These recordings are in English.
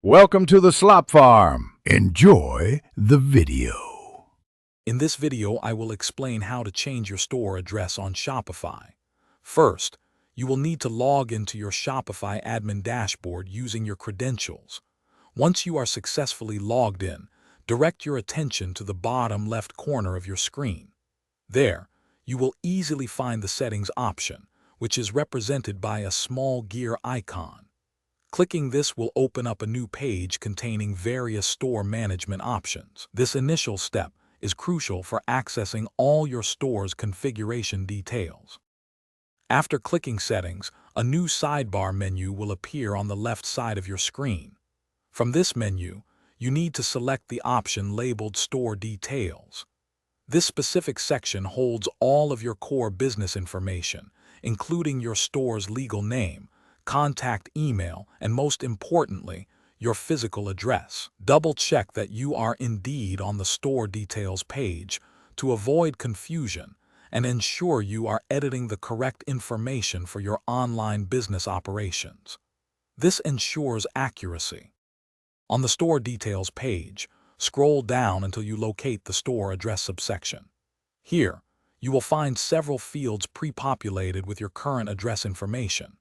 Welcome to the Slop Farm. Enjoy the video. In this video, I will explain how to change your store address on Shopify. First, you will need to log into your Shopify admin dashboard using your credentials. Once you are successfully logged in, direct your attention to the bottom left corner of your screen. There, you will easily find the settings option, which is represented by a small gear icon. Clicking this will open up a new page containing various store management options. This initial step is crucial for accessing all your store's configuration details. After clicking Settings, a new sidebar menu will appear on the left side of your screen. From this menu, you need to select the option labeled Store Details. This specific section holds all of your core business information, including your store's legal name, contact email, and most importantly, your physical address. Double-check that you are indeed on the store details page to avoid confusion and ensure you are editing the correct information for your online business operations. This ensures accuracy. On the store details page, scroll down until you locate the store address subsection. Here, you will find several fields pre-populated with your current address information.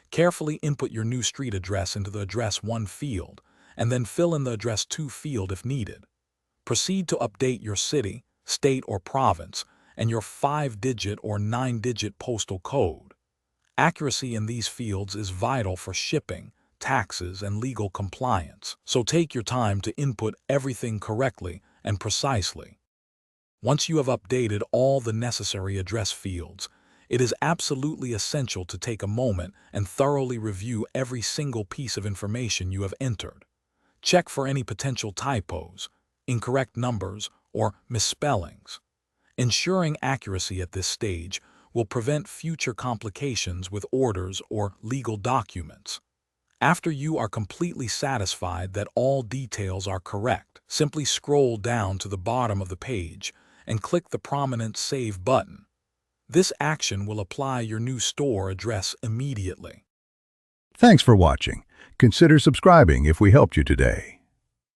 Carefully input your new street address into the Address 1 field, and then fill in the Address 2 field if needed. Proceed to update your city, state or province, and your 5-digit or 9-digit postal code. Accuracy in these fields is vital for shipping, taxes, and legal compliance, so take your time to input everything correctly and precisely. Once you have updated all the necessary address fields, it is absolutely essential to take a moment and thoroughly review every single piece of information you have entered. Check for any potential typos, incorrect numbers, or misspellings. Ensuring accuracy at this stage will prevent future complications with orders or legal documents. After you are completely satisfied that all details are correct, simply scroll down to the bottom of the page and click the prominent Save button. This action will apply your new store address immediately. Thanks for watching. Consider subscribing if we helped you today.